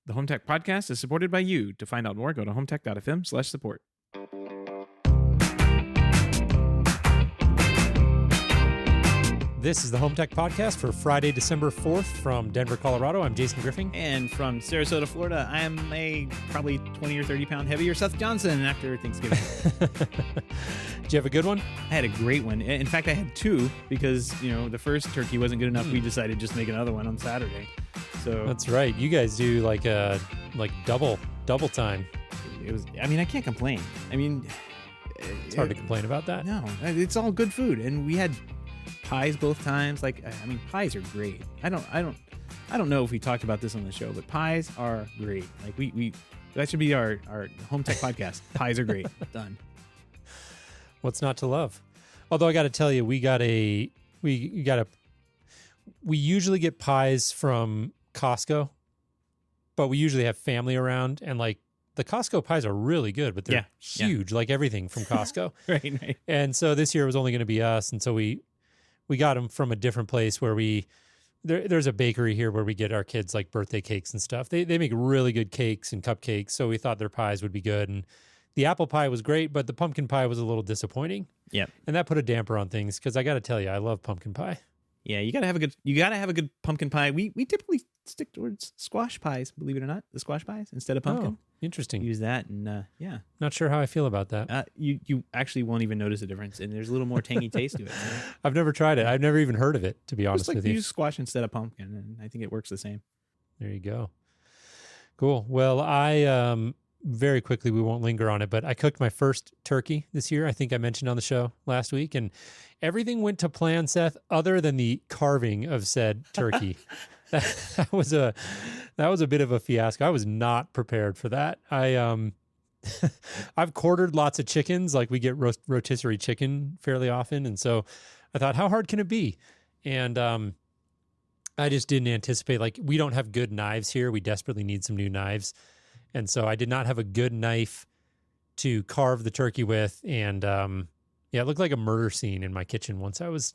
The HomeTech podcast is supported by you. To find out more, go to HomeTech.fm/support. This is the HomeTech podcast for Friday, December 4th from Denver, Colorado. I'm Jason Griffin. And from Sarasota, Florida, I am a probably 20 or 30 pound heavier Seth Johnson after Thanksgiving. Did you have a good one? I had a great one. In fact, I had two because, the first turkey wasn't good enough. We decided just to make another one on Saturday. So that's right. You guys do like double time. It was. I can't complain. It's hard to complain about that. No, it's all good food, and we had pies both times. Pies are great. I don't know if we talked about this on the show, but pies are great. Like we that should be our HomeTech podcast. Pies are great. Done. What's not to love? Although I got to tell you, we usually get pies from Costco, but we usually have family around, and the Costco pies are really good, but they're huge, like everything from Costco. Right. And so this year it was only going to be us, and so we got them from a different place where there's a bakery here where we get our kids like birthday cakes and stuff. They make really good cakes and cupcakes, so we thought their pies would be good. And the apple pie was great, but the pumpkin pie was a little disappointing. Yeah. And that put a damper on things because I got to tell you, I love pumpkin pie. Yeah, you gotta have a good pumpkin pie. We typically stick towards squash pies, believe it or not, the squash pies instead of pumpkin. Oh, interesting. Use that, and Not sure how I feel about that. You actually won't even notice a difference, and there's a little more tangy taste to it. So. I've never tried it. I've never even heard of it, to be honest with you. Use squash instead of pumpkin, and I think it works the same. There you go. Cool. Well, I very quickly, we won't linger on it, but I cooked my first turkey this year. I think I mentioned on the show last week, and everything went to plan, Seth, other than the carving of said turkey. that was a bit of a fiasco. I was not prepared for that. I've quartered lots of chickens, like we get rotisserie chicken fairly often, and so I thought, how hard can it be? And I just didn't anticipate, we don't have good knives here. We desperately need some new knives. And so I did not have a good knife to carve the turkey with, and it looked like a murder scene in my kitchen once I was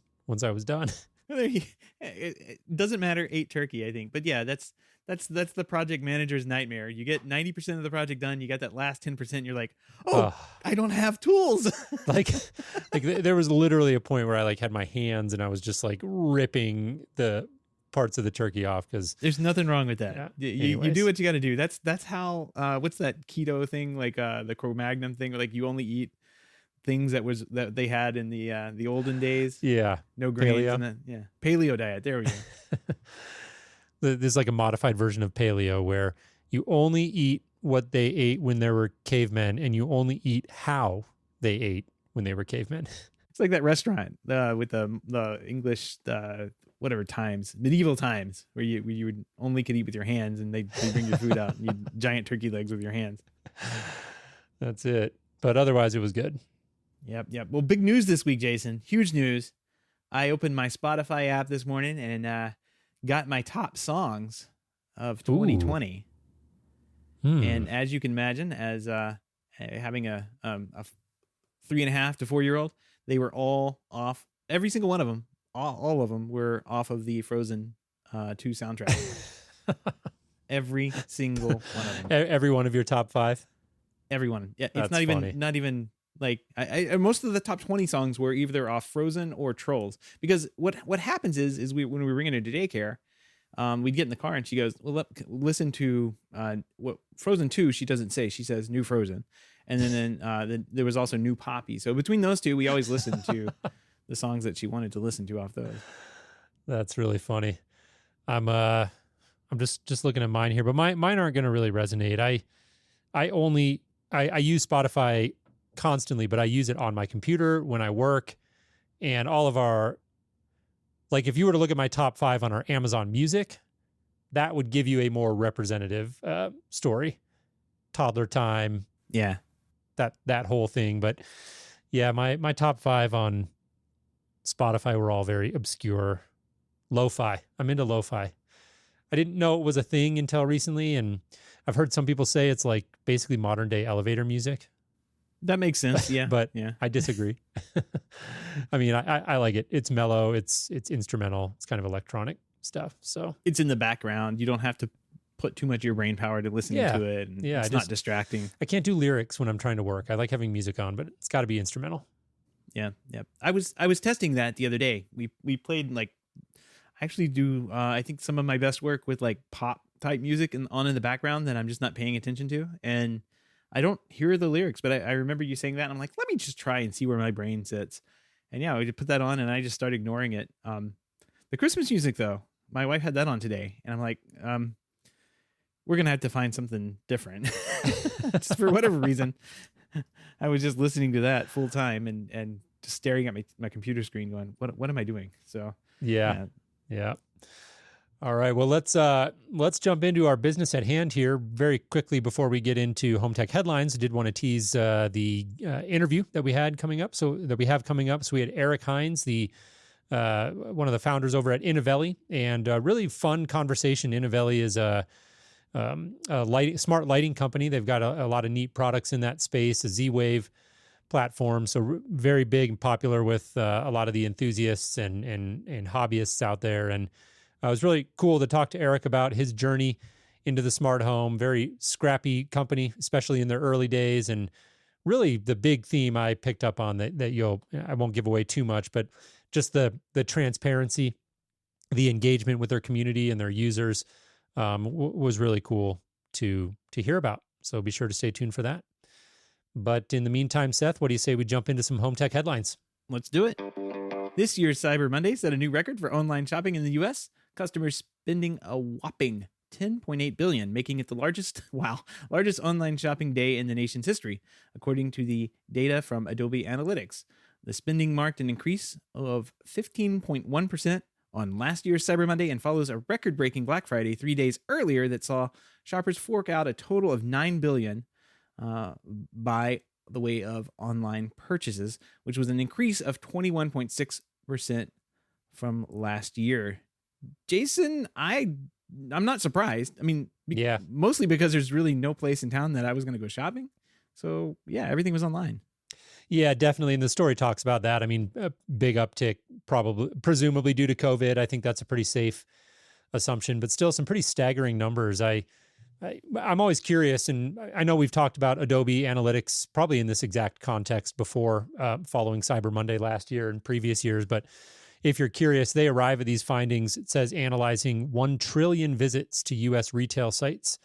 done. It doesn't matter, ate turkey, I think, but yeah, that's the project manager's nightmare. You get 90% of the project done, you got that last 10%. You're like, I don't have tools. There was literally a point where I had my hands and I was just ripping the parts of the turkey off because there's nothing wrong with that. Yeah. You do what you got to do. That's how what's that keto thing, the Cro-Magnon thing, you only eat things that they had in the olden days. Yeah, no grains. Paleo. Paleo diet. There we go. There's a modified version of paleo where you only eat what they ate when they were cavemen, and you only eat how they ate when they were cavemen. It's like that restaurant with the English medieval times, where you would only could eat with your hands, and they bring your food out and you eat giant turkey legs with your hands. That's it. But otherwise, it was good. Yep. Well, big news this week, Jason. Huge news. I opened my Spotify app this morning and got my top songs of 2020. And as you can imagine, as having a 3.5 to 4 year old, they were all off. Every single one of them. All of them were off of the Frozen 2 soundtrack. Every single one of them. Every one of your top 5? Every one. Yeah, That's it's not funny. even I most of the top 20 songs were either off Frozen or Trolls. Because what happens is when we bring her to daycare, we'd get in the car and she goes, well, listen to what Frozen 2. She doesn't say. She says New Frozen, and then there was also New Poppy. So between those two, we always listened to the songs that she wanted to listen to off those. That's really funny. I'm just looking at mine here, but mine aren't going to really resonate. I use Spotify constantly, but I use it on my computer when I work, and all of our, if you were to look at my top 5 on our Amazon Music, that would give you a more representative story. Toddler time. Yeah. That whole thing. But yeah, my top 5 on Spotify were all very obscure. Lo-fi. I'm into lo-fi. I didn't know it was a thing until recently, and I've heard some people say it's basically modern day elevator music. That makes sense, yeah. But yeah. I disagree. I like it. It's mellow. It's instrumental. It's kind of electronic stuff. So it's in the background. You don't have to put too much of your brain power to listening to it, and it's not distracting. I can't do lyrics when I'm trying to work. I like having music on, but it's got to be instrumental. Yeah. I was testing that the other day. We played I actually do I think some of my best work with like pop type music on in the background that I'm just not paying attention to, and I don't hear the lyrics, but I remember you saying that, and I'm like, let me just try and see where my brain sits. And yeah, I just put that on, and I just started ignoring it. The Christmas music, though, my wife had that on today, and I'm like, we're gonna have to find something different. Just for whatever reason, I was just listening to that full time and just staring at my computer screen, going, what am I doing? So yeah. All right. Well, let's jump into our business at hand here very quickly before we get into HomeTech Headlines. I did want to tease the interview that we have coming up. So we had Eric Hines, the one of the founders over at Inovelli, and a really fun conversation. Inovelli is a smart lighting company. They've got a lot of neat products in that space, a Z-Wave platform. So very big and popular with a lot of the enthusiasts and hobbyists out there. And it was really cool to talk to Eric about his journey into the smart home. Very scrappy company, especially in their early days. And really the big theme I picked up on that I won't give away too much, but just the transparency, the engagement with their community and their users was really cool to hear about. So be sure to stay tuned for that. But in the meantime, Seth, what do you say we jump into some HomeTech headlines? Let's do it. This year's Cyber Monday set a new record for online shopping in the U.S. Customers spending a whopping $10.8 billion, making it the largest online shopping day in the nation's history, according to the data from Adobe Analytics. The spending marked an increase of 15.1% on last year's Cyber Monday and follows a record-breaking Black Friday 3 days earlier that saw shoppers fork out a total of $9 billion by the way of online purchases, which was an increase of 21.6% from last year. Jason, I'm not surprised. I mean, mostly because there's really no place in town that I was going to go shopping. So yeah, everything was online. Yeah, definitely. And the story talks about that. I mean, a big uptick, presumably due to COVID. I think that's a pretty safe assumption, but still some pretty staggering numbers. I'm always curious, and I know we've talked about Adobe Analytics probably in this exact context before, following Cyber Monday last year and previous years. But if you're curious, they arrive at these findings. It says analyzing 1 trillion visits to U.S. retail sites,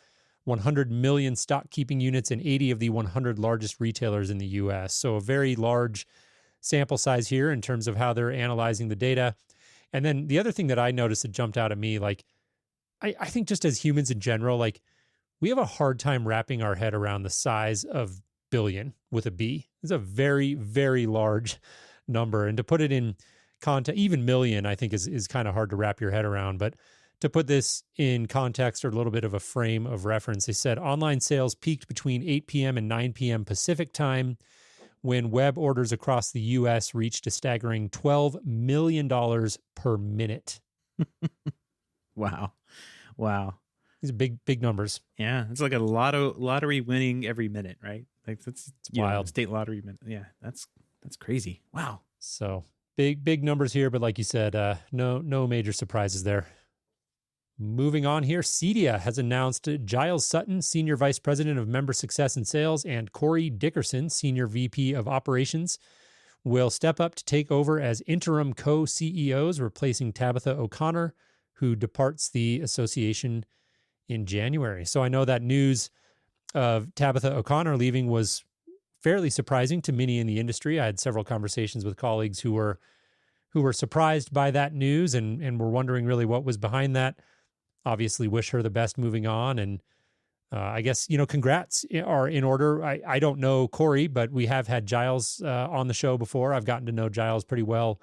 100 million stock keeping units, and 80 of the 100 largest retailers in the U.S. So a very large sample size here in terms of how they're analyzing the data. And then the other thing that I noticed that jumped out at me, like, I think just as humans in general, like, we have a hard time wrapping our head around the size of billion with a B. It's a very, very large number. And to put it in context, even million, I think is kind of hard to wrap your head around. But to put this in context or a little bit of a frame of reference, they said online sales peaked between 8 p.m. and 9 p.m. Pacific time when web orders across the U.S. reached a staggering $12 million per minute. Wow. These are big numbers. Yeah, it's like a lottery winning every minute, right? Like it's wild. State lottery minute. Yeah, that's crazy. Wow. So big numbers here, but like you said, no major surprises there. Moving on here, CEDIA has announced Giles Sutton, Senior Vice President of Member Success and Sales, and Corey Dickerson, Senior VP of Operations, will step up to take over as interim co-CEOs, replacing Tabitha O'Connor, who departs the association in January. So I know that news of Tabitha O'Connor leaving was fairly surprising to many in the industry. I had several conversations with colleagues who were surprised by that news and were wondering really what was behind that. Obviously wish her the best moving on. And I guess, congrats are in order. I don't know Corey, but we have had Giles on the show before. I've gotten to know Giles pretty well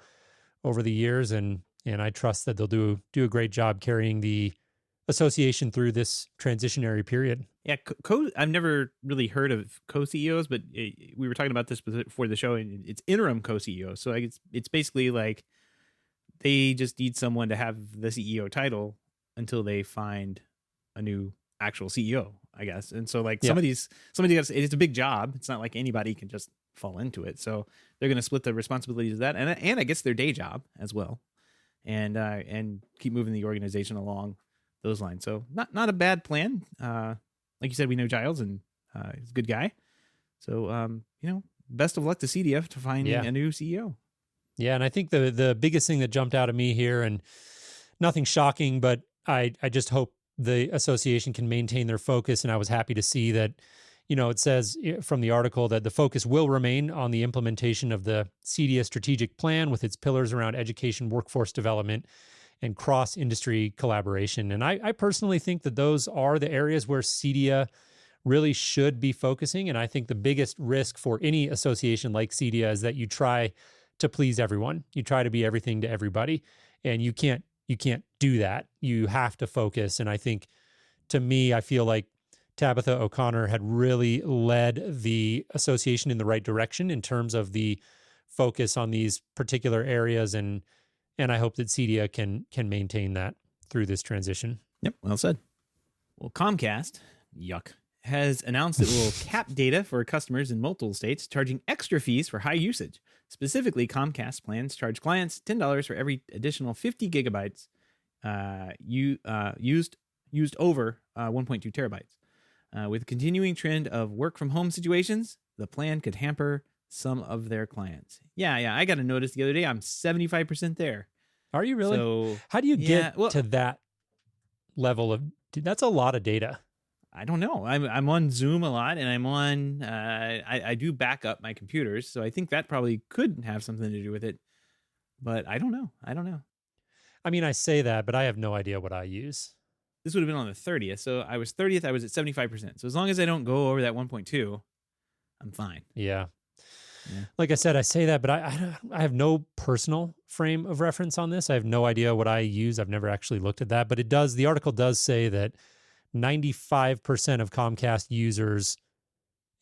over the years, and I trust that they'll do a great job carrying the association through this transitionary period. Yeah, I've never really heard of co-CEOs, but we were talking about this before the show, and it's interim co-CEOs. So it's basically like they just need someone to have the CEO title until they find a new actual CEO, I guess. And so like somebody else, it's a big job. It's not like anybody can just fall into it. So they're going to split the responsibilities of that, and I guess their day job as well, and keep moving the organization along those lines. So not a bad plan. Like you said, we know Giles, and he's a good guy. So best of luck to CEDIA to finding a new CEO. Yeah, and I think the biggest thing that jumped out at me here, and nothing shocking, but I just hope the association can maintain their focus. And I was happy to see that, it says from the article that the focus will remain on the implementation of the CEDIA strategic plan with its pillars around education, workforce development, and cross-industry collaboration. And I personally think that those are the areas where CEDIA really should be focusing. And I think the biggest risk for any association like CEDIA is that you try to please everyone. You try to be everything to everybody, and you can't do that. You have to focus. And I think, to me, I feel like Tabitha O'Connor had really led the association in the right direction in terms of the focus on these particular areas. And I hope that CEDIA can maintain that through this transition. Yep, well said. Well, Comcast, yuck, has announced it will cap data for customers in multiple states, charging extra fees for high usage. Specifically, Comcast plans charge clients $10 for every additional 50 gigabytes used over 1.2 terabytes. With the continuing trend of work from home situations, the plan could hamper some of their clients. Yeah, I got a notice the other day. I'm 75% there. Are you really? So, how do you get to that level of? Dude, that's a lot of data. I don't know. I'm on Zoom a lot, and I'm on. I do back up my computers, so I think that probably could have something to do with it. But I don't know. I mean, I say that, but I have no idea what I use. This would have been on the 30th, so I was 30th. I was at 75%. So as long as I don't go over that 1.2, I'm fine. Yeah. Like I said, I say that, but I have no personal frame of reference on this. I have no idea what I use. I've never actually looked at that, but the article does say that 95% of Comcast users,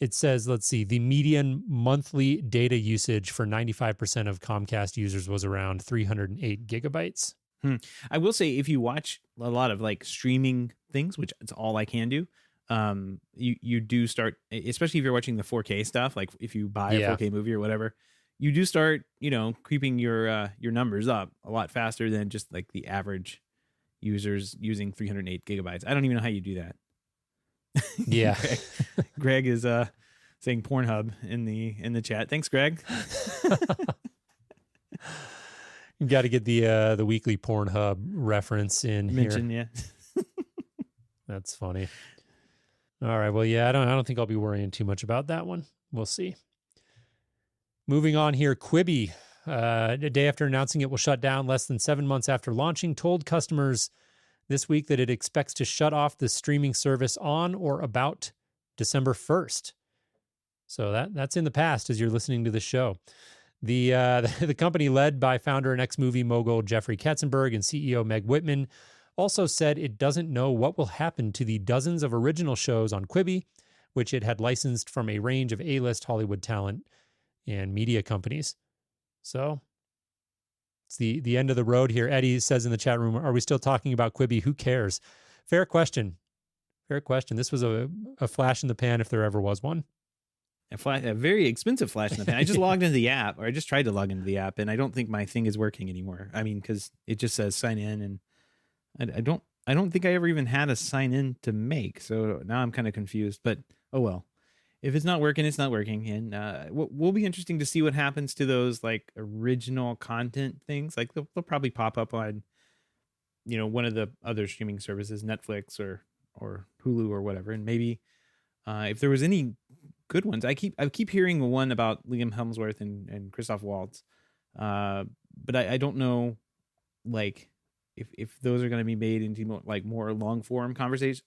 it says, let's see, the median monthly data usage for 95% of Comcast users was around 308 gigabytes. I will say, if you watch a lot of like streaming things, which is all I can do, you do start, especially if you're watching the 4K stuff, like if you buy a 4K movie or whatever, you do start, creeping your numbers up a lot faster than just like the average users using 308 gigabytes. I don't even know how you do that. Yeah. Greg is saying Pornhub in the chat. Thanks, Greg. You got to get the weekly Pornhub reference in mention, here. Yeah. That's funny. All right. Well, yeah, I don't think I'll be worrying too much about that one. We'll see. Moving on here, Quibi, a day after announcing it will shut down less than 7 months after launching, told customers this week that it expects to shut off the streaming service on or about December 1st. So that's in the past as you're listening to the show. The company, led by founder and ex-movie mogul Jeffrey Katzenberg and CEO Meg Whitman, also said it doesn't know what will happen to the dozens of original shows on Quibi, which it had licensed from a range of A-list Hollywood talent and media companies. So it's the end of the road here. Eddie says in the chat room, are we still talking about Quibi? Who cares? Fair question. This was a flash in the pan if there ever was one. A very expensive flash in the pan. I just logged into the app, or I just tried to log into the app, and I don't think my thing is working anymore. I mean, because it just says sign in, and I don't think I ever even had a sign in to make. So now I'm kind of confused. But oh well, if it's not working, it's not working. And will be interesting to see what happens to those like original content things. Like they'll probably pop up on, one of the other streaming services, Netflix or Hulu or whatever, and maybe if there was any good ones. I keep hearing one about Liam Hemsworth and Christoph Waltz, but I don't know, like if those are going to be made into more long form conversation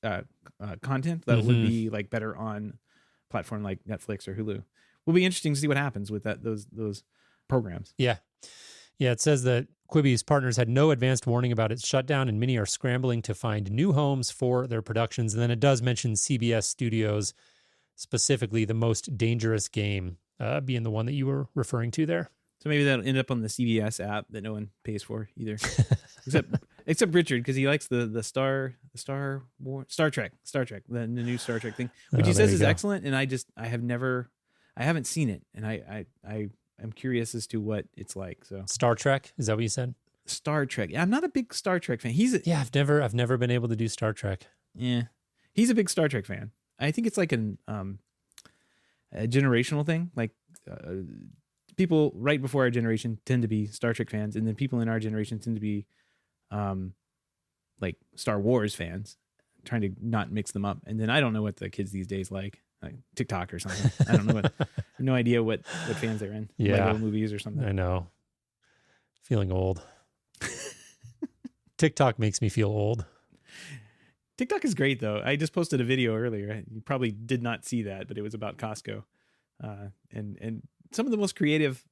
content that would be like better on a platform like Netflix or Hulu. Will be interesting to see what happens with those programs. Yeah. It says that Quibi's partners had no advanced warning about its shutdown, and many are scrambling to find new homes for their productions. And then it does mention CBS Studios, specifically The Most Dangerous Game being the one that you were referring to there. So maybe that'll end up on the CBS app that no one pays for either, except Richard, because he likes the Star Trek, the new Star Trek thing, which he says is excellent. And I haven't seen it, and I'm curious as to what it's like. So Star Trek, is that what you said? Star Trek. I'm not a big Star Trek fan. I've never been able to do Star Trek. Yeah, he's a big Star Trek fan. I think it's like a generational thing. Like people right before our generation tend to be Star Trek fans, and then people in our generation tend to be like Star Wars fans. Trying to not mix them up. And then I don't know what the kids these days like TikTok or something. I don't know I have no idea what fans they're in. Yeah. Lego movies or something. I know. Feeling old. TikTok makes me feel old. TikTok is great though. I just posted a video earlier. You probably did not see that, but it was about Costco. And some of the most creative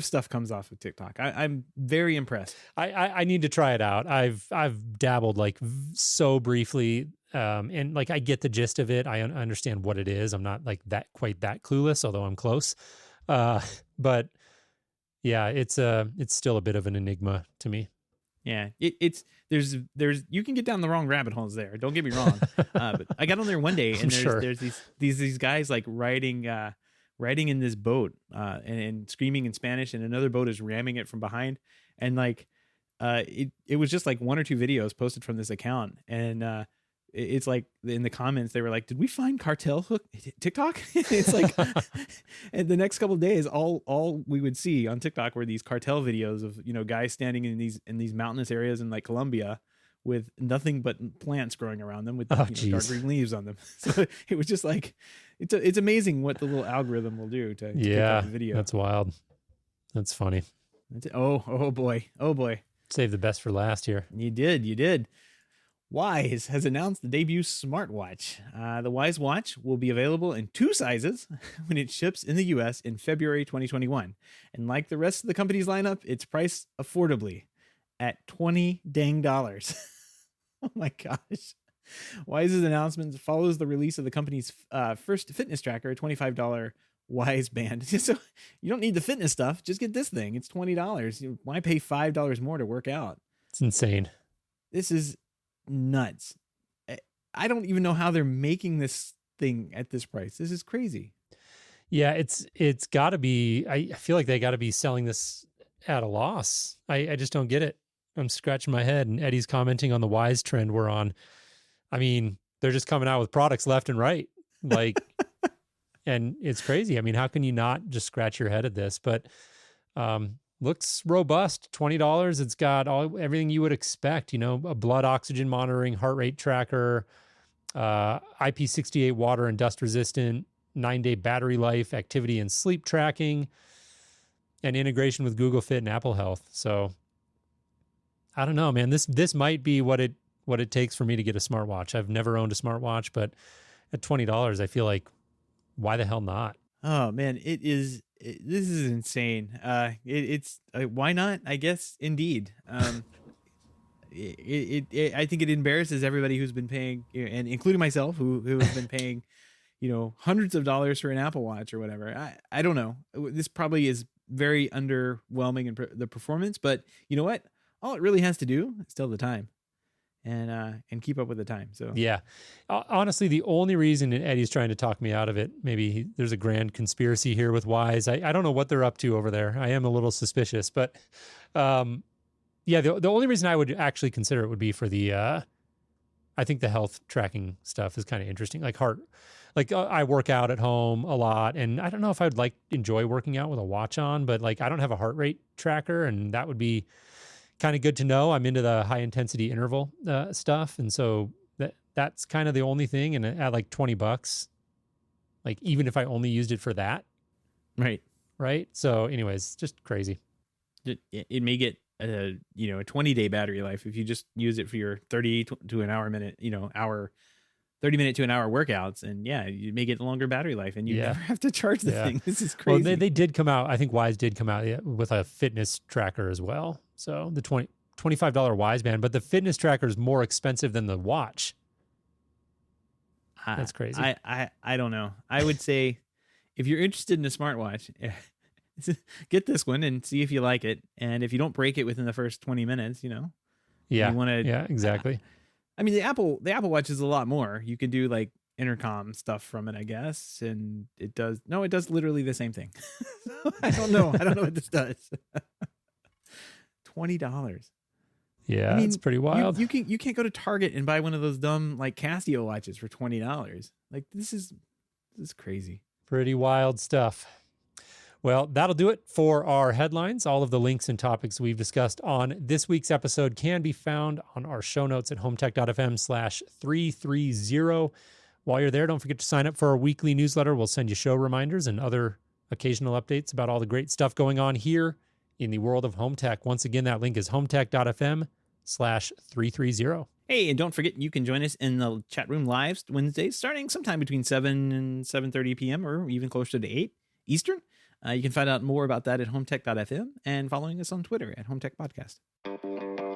stuff comes off of TikTok. I'm very impressed. I need to try it out. I've dabbled like so briefly, and like I get the gist of it. I understand what it is. I'm not like quite that clueless, although I'm close. But yeah, it's still a bit of an enigma to me. Yeah, there's you can get down the wrong rabbit holes there. Don't get me wrong. But I got on there one day and there's these guys like riding in this boat and screaming in Spanish, and another boat is ramming it from behind. And like it was just like one or two videos posted from this account, and it's like in the comments they were like, did we find cartel hook TikTok? It's like and the next couple of days all we would see on TikTok were these cartel videos of, you know, guys standing in these mountainous areas in like Colombia with nothing but plants growing around them with dark green leaves on them. So it was just like, it's amazing what the little algorithm will do to pick up the video. That's wild. That's funny. Oh boy. Save the best for last here. You did. Wyze has announced the debut smartwatch. The Wyze watch will be available in 2 sizes when it ships in the US in February 2021. And like the rest of the company's lineup, it's priced affordably at $20 dang. Oh my gosh. Wyze's announcement follows the release of the company's first fitness tracker, a $25 Wyze band. So you don't need the fitness stuff. Just get this thing. It's $20. Why pay $5 more to work out? It's insane. This is nuts. I don't even know how they're making this thing at this price. This is crazy. Yeah, it's got to be. I feel like they got to be selling this at a loss. I just don't get it. I'm scratching my head. And Eddie's commenting on the Wyze trend we're on. I mean, they're just coming out with products left and right. Like, and it's crazy. I mean, how can you not just scratch your head at this? But looks robust. $20. It's got everything you would expect. You know, a blood oxygen monitoring, heart rate tracker, IP68 water and dust resistant, 9-day battery life, activity and sleep tracking, and integration with Google Fit and Apple Health. So I don't know, man. This might be what it takes for me to get a smartwatch. I've never owned a smartwatch, but at $20, I feel like, why the hell not? Oh man, this is insane. It's why not? I guess indeed. I think it embarrasses everybody who's been paying, and including myself, who has been paying, hundreds of dollars for an Apple Watch or whatever. I don't know. This probably is very underwhelming in the performance, but you know what? All it really has to do is tell the time. And keep up with the time. So yeah, honestly, the only reason Eddie's trying to talk me out of it, maybe there's a grand conspiracy here with Wyze. I don't know what they're up to over there. I am a little suspicious, but yeah, the only reason I would actually consider it would be for the I think the health tracking stuff is kind of interesting, like heart. Like I work out at home a lot, and I don't know if I'd enjoy working out with a watch on, but like I don't have a heart rate tracker, and that would be kind of good to know. I'm into the high intensity interval stuff. And so that's kind of the only thing. And at like $20, like even if I only used it for that. Right. So anyways, just crazy. It may get a 20-day battery life if you just use it for your 30 to an hour minute, 30 minute to an hour workouts. And yeah, you may get a longer battery life and you never have to charge the thing. This is crazy. Well, they did come out. I think Wyze did come out with a fitness tracker as well. So the $25 Wyze band, but the fitness tracker is more expensive than the watch. That's crazy. I don't know. I would say if you're interested in a smartwatch, get this one and see if you like it. And if you don't break it within the first 20 minutes, Yeah. You want to. Yeah, exactly. I mean, the Apple Watch is a lot more. You can do like intercom stuff from it, I guess. And it does literally the same thing. I don't know what this does. $20. Yeah, I mean, it's pretty wild. You can't go to Target and buy one of those dumb like Casio watches for $20. Like this is crazy. Pretty wild stuff. Well, that'll do it for our headlines. All of the links and topics we've discussed on this week's episode can be found on our show notes at HomeTech.fm/330. While you're there, don't forget to sign up for our weekly newsletter. We'll send you show reminders and other occasional updates about all the great stuff going on here in the world of home tech. Once again, that link is HomeTech.fm/330. Hey, and don't forget, you can join us in the chat room live Wednesdays, starting sometime between 7 and 7:30 p.m. or even closer to 8 Eastern. You can find out more about that at HomeTech.fm and following us on Twitter at HomeTech Podcast.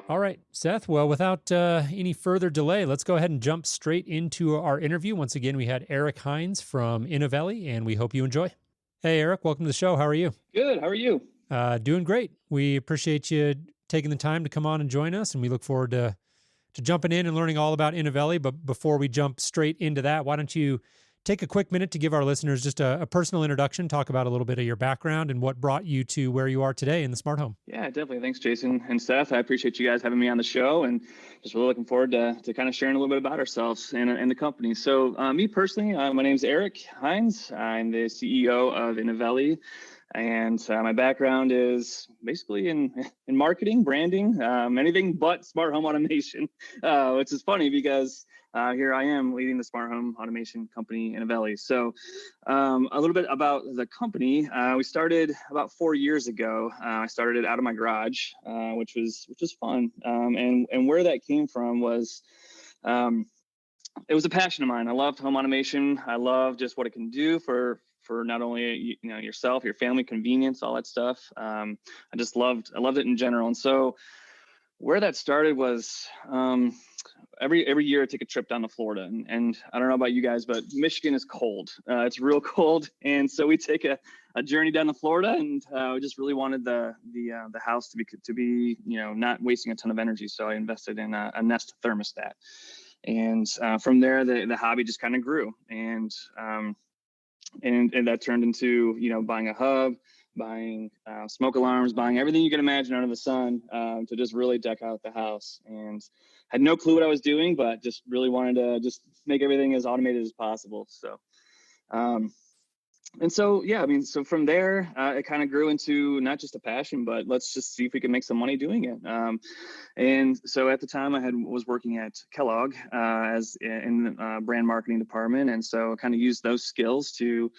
All right, Seth. Well, without any further delay, let's go ahead and jump straight into our interview. Once again, we had Eric Hines from Inovelli, and we hope you enjoy. Hey, Eric, welcome to the show. How are you? Good. How are you? Doing great. We appreciate you taking the time to come on and join us, and we look forward to jumping in and learning all about Inovelli. But before we jump straight into that, why don't you take a quick minute to give our listeners just a personal introduction, talk about a little bit of your background and what brought you to where you are today in the smart home. Yeah, definitely. Thanks, Jason and Seth. I appreciate you guys having me on the show, and just really looking forward to kind of sharing a little bit about ourselves and the company. So me personally, my name is Eric Hines. I'm the CEO of Inovelli, and my background is basically in marketing, branding, anything but smart home automation, which is funny because here I am leading the smart home automation company, Inovelli. So a little bit about the company. We started about 4 years ago. I started it out of my garage, which was fun. And where that came from was it was a passion of mine. I loved home automation. I love just what it can do for not only yourself, your family, convenience, all that stuff. I loved it in general. And so where that started was every year I take a trip down to Florida, and I don't know about you guys, but Michigan is cold. It's real cold, and so we take a journey down to Florida, and we just really wanted the house to be not wasting a ton of energy. So I invested in a Nest thermostat, and from there the hobby just kind of grew, and that turned into buying a hub, buying smoke alarms, buying everything you can imagine under the sun to just really deck out the house. And had no clue what I was doing, but just really wanted to just make everything as automated as possible. So, so from there, it kind of grew into not just a passion, but let's just see if we can make some money doing it. And so at the time I was working at Kellogg as in the brand marketing department. And so I kind of used those skills to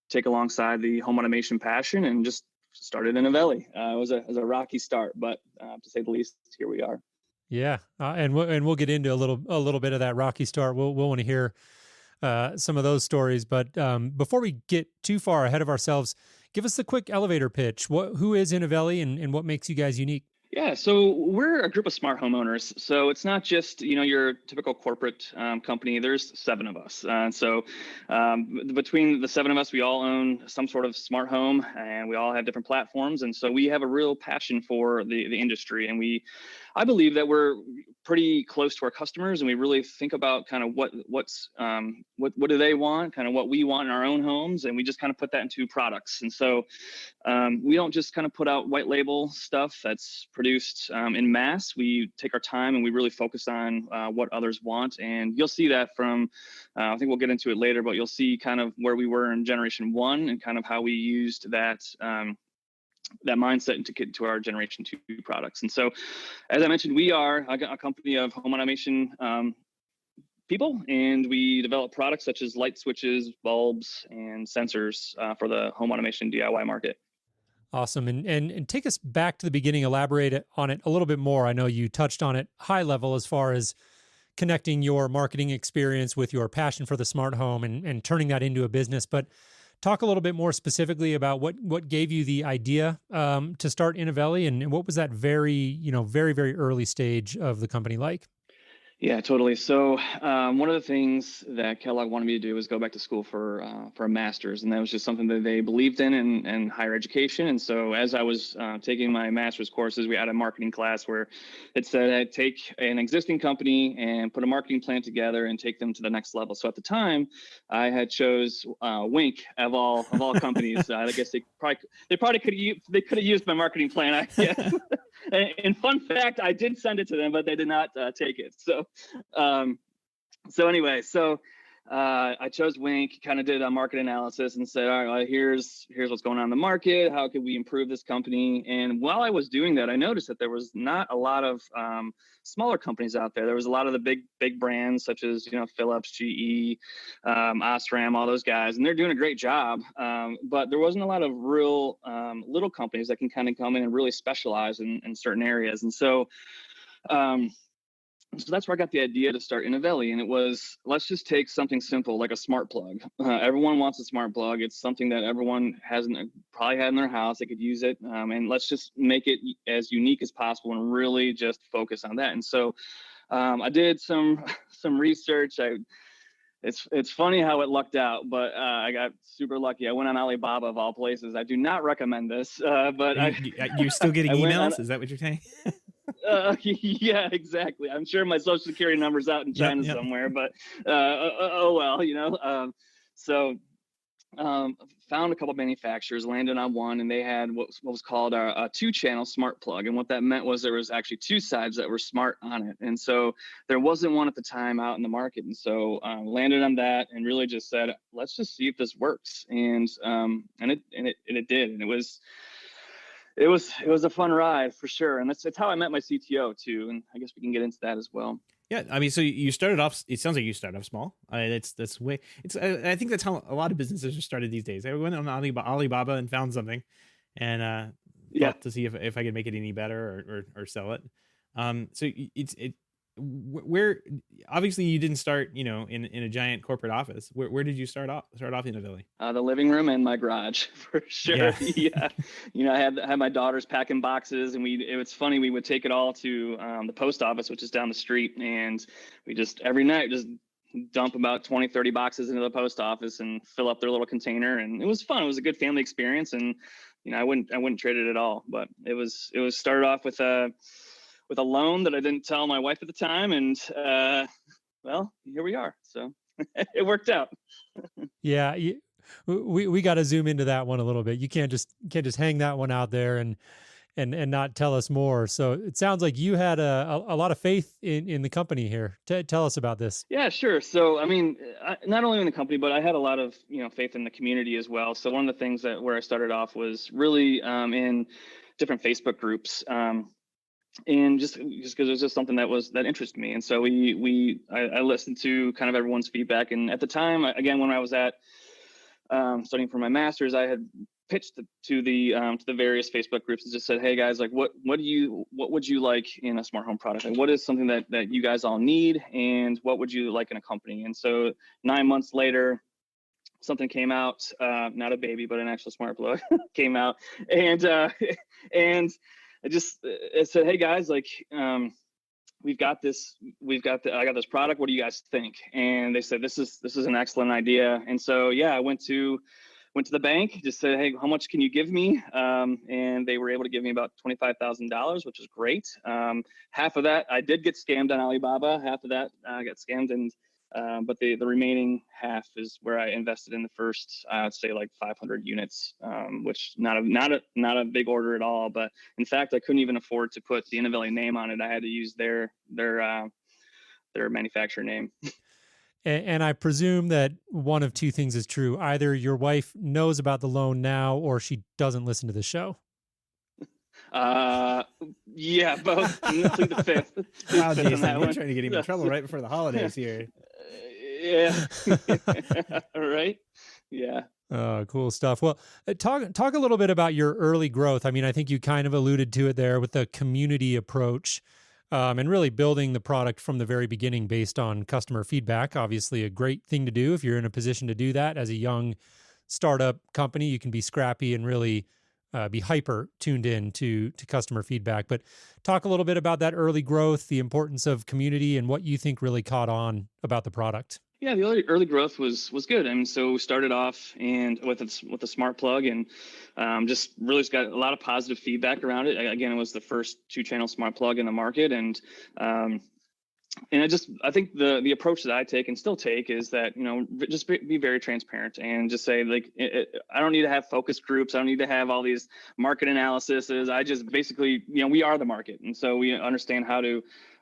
take alongside the home automation passion and just started Inovelli. It was a rocky start, but to say the least, here we are. Yeah, and we'll get into a little bit of that rocky start. We'll want to hear some of those stories, but before we get too far ahead of ourselves, give us the quick elevator pitch. Who is Inovelli, and what makes you guys unique? Yeah, so we're a group of smart homeowners. So it's not just, your typical corporate company. There's 7 of us. So between the 7 of us, we all own some sort of smart home, and we all have different platforms. And so we have a real passion for the industry. And I believe that we're pretty close to our customers, and we really think about kind of what do they want, kind of what we want in our own homes, and we just kind of put that into products. And so we don't just kind of put out white label stuff that's produced in mass. We take our time and we really focus on what others want, and you'll see that from I think we'll get into it later, but you'll see kind of where we were in generation 1 and kind of how we used that mindset to get to our generation 2 products. And so, as I mentioned, we are a company of home automation people, and we develop products such as light switches, bulbs, and sensors for the home automation DIY market. Awesome. And take us back to the beginning, elaborate on it a little bit more. I know you touched on it high level as far as connecting your marketing experience with your passion for the smart home and turning that into a business, but talk a little bit more specifically about what gave you the idea to start Inovelli, and what was that very, very, very early stage of the company like? Yeah, totally. So one of the things that Kellogg wanted me to do was go back to school for a master's, and that was just something that they believed in higher education. And so as I was taking my master's courses, we had a marketing class where it said I'd take an existing company and put a marketing plan together and take them to the next level. So at the time, I had chose Wink of all companies. I guess they probably could have used my marketing plan, I guess. And fun fact, I did send it to them, but they did not take it. So anyway, I chose Wink, kind of did a market analysis and said, all right, here's what's going on in the market. How could we improve this company? And while I was doing that, I noticed that there was not a lot of smaller companies out there. There was a lot of the big brands such as, Philips, GE, Osram, all those guys, and they're doing a great job. But there wasn't a lot of real little companies that can kind of come in and really specialize in certain areas. And so that's where I got the idea to start Inovelli, and it was, let's just take something simple like a smart plug. Everyone wants a smart plug. It's something that everyone probably had in their house. They could use it, and let's just make it as unique as possible and really just focus on that. And so I did some research. It's funny how it lucked out, but I got super lucky. I went on Alibaba of all places. I do not recommend this, but you're still getting emails? Is that what you're saying? Yeah, exactly. I'm sure my social security number's out in China somewhere, but oh well, So found a couple manufacturers, landed on one, and they had what was called a 2-channel smart plug. And what that meant was there was actually 2 sides that were smart on it. And so there wasn't one at the time out in the market. And so landed on that and really just said, let's just see if this works. And it did. And it was a fun ride for sure. And it's how I met my CTO too. And I guess we can get into that as well. Yeah, I mean, so you started off. It sounds like you started off small. I think that's how a lot of businesses are started these days. I went on Alibaba and found something, and to see if I could make it any better or sell it. So where obviously you didn't start, in a giant corporate office. Where did you start off Inovelli? The living room and my garage for sure. Yeah. I had my daughters packing boxes, and it was funny. We would take it all to the post office, which is down the street. And we just every night just dump about 20, 30 boxes into the post office and fill up their little container. And it was fun. It was a good family experience. And, I wouldn't trade it at all, but it was started off with a loan that I didn't tell my wife at the time. And, well, here we are. So it worked out. Yeah. We got to zoom into that one a little bit. You can't just hang that one out there and not tell us more. So it sounds like you had a lot of faith in the company here. Tell us about this. Yeah, sure. So, I mean, not only in the company, but I had a lot of, faith in the community as well. So one of the things where I started off was really in different Facebook groups. And just because it was just something that interested me. And so I listened to kind of everyone's feedback. And at the time, again, when I was at studying for my master's, I had pitched to the various Facebook groups and just said, hey guys, like what would you like in a smart home product? Like, what is something that you guys all need, and what would you like in a company? And so 9 months later, something came out, not a baby, but an actual smart plug came out. And I said, hey guys, like, I got this product. What do you guys think? And they said, this is an excellent idea. And so, I went to the bank, just said, hey, how much can you give me? And they were able to give me about $25,000, which is great. Half of that, I did get scammed on Alibaba. Half of that I got scammed, but the remaining half is where I invested in the first, I'd say like 500 units, which not a big order at all. But in fact, I couldn't even afford to put the Inovelli name on it. I had to use their manufacturer name. And I presume that one of 2 things is true. Either your wife knows about the loan now, or she doesn't listen to the show. Yeah, both. Plead the fifth. Wow, Jason, you're trying to get him in trouble right before the holidays here. Yeah. All right. Yeah. Cool stuff. Well, talk a little bit about your early growth. I mean, I think you kind of alluded to it there with the community approach, and really building the product from the very beginning based on customer feedback. Obviously, a great thing to do if you're in a position to do that as a young startup company. You can be scrappy and really be hyper tuned in to customer feedback. But talk a little bit about that early growth, the importance of community, and what you think really caught on about the product. Yeah, the early growth was good. I mean, so we started off and with a smart plug, and just really got a lot of positive feedback around it. Again, it was the first 2-channel smart plug in the market, and I think the approach that I take and still take is that, just be very transparent and just say, like, I don't need to have focus groups. I don't need to have all these market analyses. I just basically, we are the market. And so we understand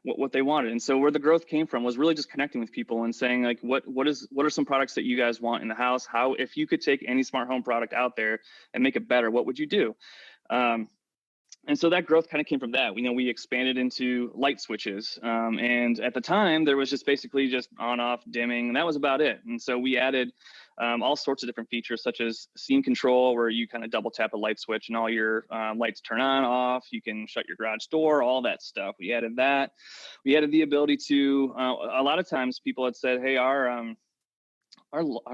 what they wanted. And so where the growth came from was really just connecting with people and saying, like, what are some products that you guys want in the house? How, if you could take any smart home product out there and make it better, what would you do? And so that growth kind of came from that. We expanded into light switches. And at the time, there was just basically just on, off, dimming, and that was about it. And so we added all sorts of different features, such as scene control, where you kind of double tap a light switch and all your lights turn on, off. You can shut your garage door, all that stuff. We added that. We added the ability to, a lot of times people had said, hey, our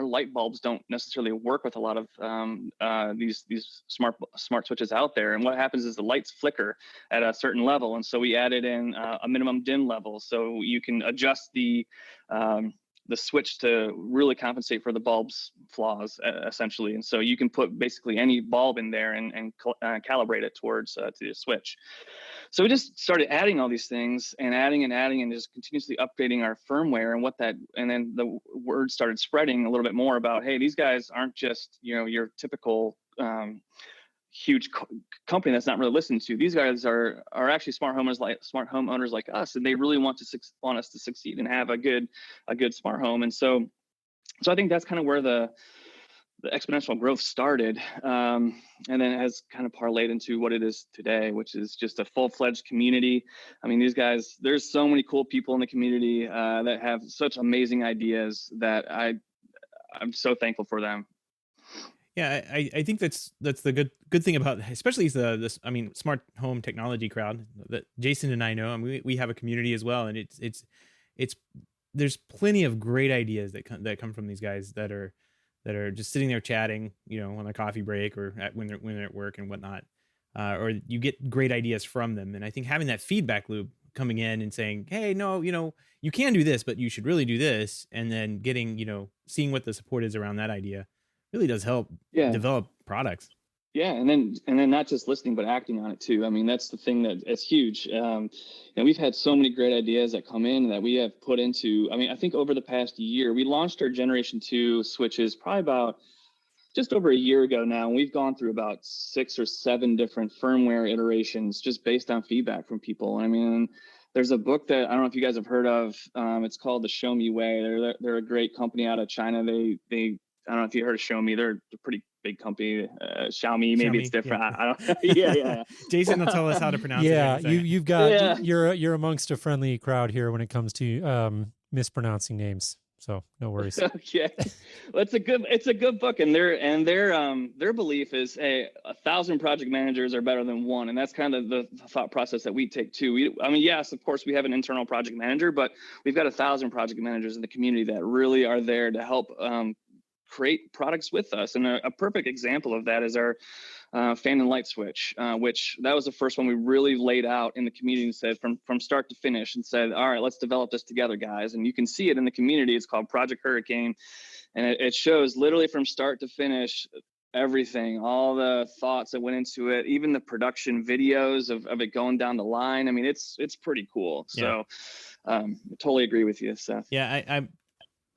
light bulbs don't necessarily work with a lot of these smart switches out there. And what happens is the lights flicker at a certain level. And so we added in a minimum dim level, so you can adjust the switch to really compensate for the bulb's flaws, essentially. And so you can put basically any bulb in there and calibrate it towards to the switch. So we just started adding all these things and adding and just continuously updating our firmware and then the word started spreading a little bit more about, hey, these guys aren't just, your typical huge company that's not really listened to. These guys are actually smart home owners like us, and they really want us to succeed and have a good smart home. And so I think that's kind of where the exponential growth started, and then it has kind of parlayed into what it is today, which is just a full-fledged community. I mean, these guys, there's so many cool people in the community that have such amazing ideas that I'm so thankful for them. Yeah, I think that's the good thing about, especially this smart home technology crowd that Jason and I know. I mean, we have a community as well, and it's there's plenty of great ideas that come from these guys that are just sitting there chatting, on a coffee break or when they're at work and whatnot, or you get great ideas from them. And I think having that feedback loop coming in and saying, hey, no, you can do this, but you should really do this, and then getting, seeing what the support is around that idea really does help develop products. Yeah, and then not just listening, but acting on it too. I mean, that's the thing that's huge. And we've had so many great ideas that come in that we have put into. I mean, I think over the past year, we launched our Generation 2 switches probably about just over a year ago now. And we've gone through about 6 or 7 different firmware iterations just based on feedback from people. I mean, there's a book that I don't know if you guys have heard of. It's called The Show Me Way. They're a great company out of China. They I don't know if you heard of Show Me. They're a pretty big company. Xiaomi, maybe it's different. Yeah. I don't know. Yeah. Jason will tell us how to pronounce it. Yeah, you've got you're amongst a friendly crowd here when it comes to mispronouncing names. So no worries. Okay, well, it's a good book, and their belief is, hey, 1,000 project managers are better than one, and that's kind of the thought process that we take too. Yes, of course, we have an internal project manager, but we've got 1,000 project managers in the community that really are there to help create products with us. And a perfect example of that is our fan and light switch, which that was the first one we really laid out in the community and said from start to finish and said, all right, let's develop this together, guys. And you can see it in the community. It's called Project Hurricane. And it shows literally from start to finish, everything, all the thoughts that went into it, even the production videos of it going down the line. I mean, it's pretty cool. So I totally agree with you, Seth. Yeah,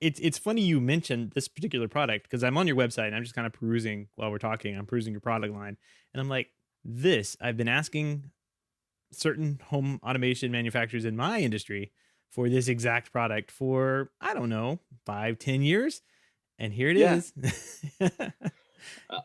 It's funny you mentioned this particular product because I'm on your website and I'm just kind of perusing while we're talking. I'm perusing your product line and I'm like, I've been asking certain home automation manufacturers in my industry for this exact product for, I don't know, 5-10 years. And here it is.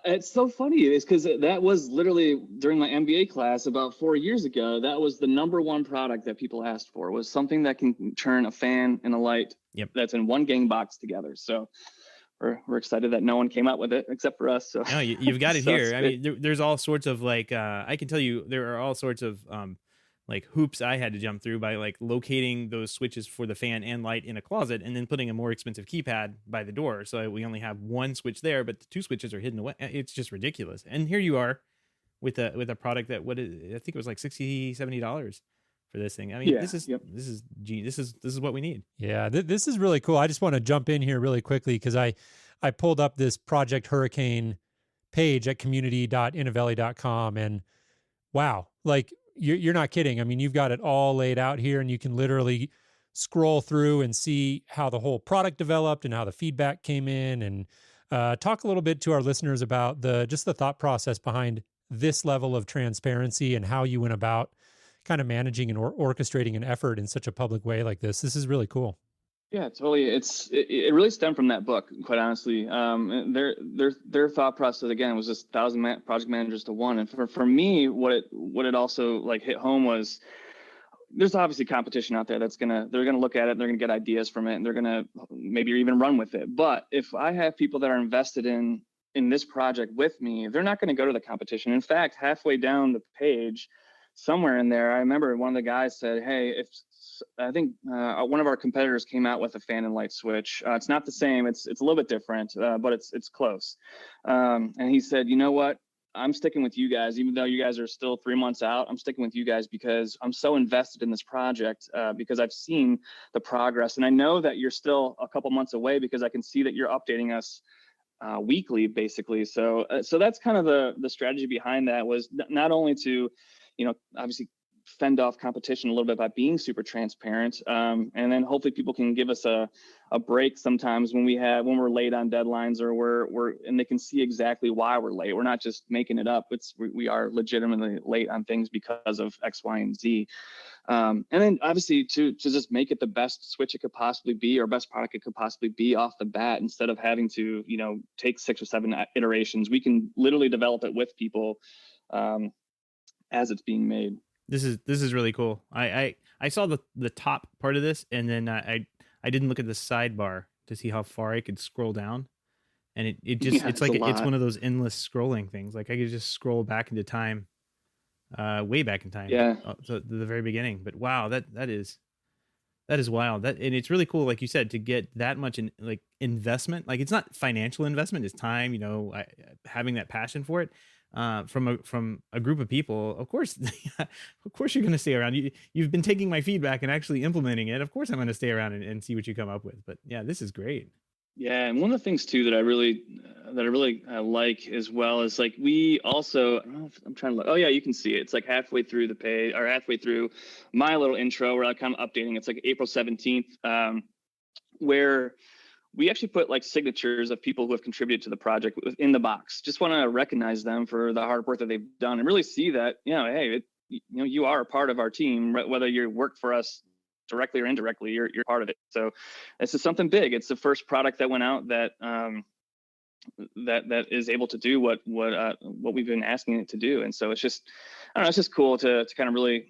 It's so funny. It's because that was literally during my MBA class about 4 years ago. That was the number one product that people asked for, was something that can turn a fan and a light that's in one gang box together. So we're excited that no one came out with it except for us. So no, you've got it here. I mean, there's all sorts of I can tell you there are all sorts of hoops I had to jump through by locating those switches for the fan and light in a closet and then putting a more expensive keypad by the door. So we only have one switch there, but the 2 switches are hidden away. It's just ridiculous. And here you are with a product that I think it was like $60-$70 for this thing. I mean, Yeah. this is what we need. Yeah, this is really cool. I just want to jump in here really quickly because I pulled up this Project Hurricane page at community.inovelli.com, and wow, like you're not kidding. I mean, you've got it all laid out here, and you can literally scroll through and see how the whole product developed and how the feedback came in, and talk a little bit to our listeners about the thought process behind this level of transparency and how you went about kind of managing and orchestrating an effort in such a public way like this. This is really cool. Yeah, totally. It really stemmed from that book, quite honestly. Their thought process again was just 1,000 project managers to one. And for me, what it also like hit home was there's obviously competition out there they're gonna look at it, and they're gonna get ideas from it, and they're gonna maybe even run with it. But if I have people that are invested in this project with me, they're not gonna go to the competition. In fact, halfway down the page, somewhere in there, I remember one of the guys said, "Hey, if I think one of our competitors came out with a fan and light switch. It's not the same. It's a little bit different, but it's close." And he said, "You know what? I'm sticking with you guys, even though you guys are still 3 months out. I'm sticking with you guys because I'm so invested in this project because I've seen the progress, and I know that you're still a couple months away because I can see that you're updating us weekly, basically." So that's kind of the strategy behind that, was not only to, obviously fend off competition a little bit by being super transparent, and then hopefully people can give us a break sometimes when we're late on deadlines, or and they can see exactly why we're late. We're not just making it up. We are legitimately late on things because of X, Y, and Z. And then obviously to just make it the best switch it could possibly be, or best product it could possibly be off the bat, instead of having to take 6 or 7 iterations. We can literally develop it with people as it's being made. This is really cool. I saw the top part of this, and then I didn't look at the sidebar to see how far I could scroll down, and it just it's one of those endless scrolling things. Like I could just scroll back into time, way back in time, to the very beginning. But wow, that is wild. And it's really cool, like you said, to get that much investment. Like it's not financial investment; it's time. Having that passion for it. From a group of people, of course you're going to stay around. You've been taking my feedback and actually implementing it. Of course I'm going to stay around and see what you come up with. But yeah, this is great. Yeah, and one of the things too that I really like as well is, like, we also, I don't know if I'm trying to look. Oh yeah, you can see it. It's like halfway through the page, or halfway through my little intro where I'm kind of updating. It's like April 17th, where we actually put like signatures of people who have contributed to the project in the box. Just want to recognize them for the hard work that they've done, and really see that, hey, you are a part of our team, whether you work for us directly or indirectly, you're part of it. So this is something big. It's the first product that went out that that is able to do what we've been asking it to do. And so it's just, I don't know, it's just cool to kind of really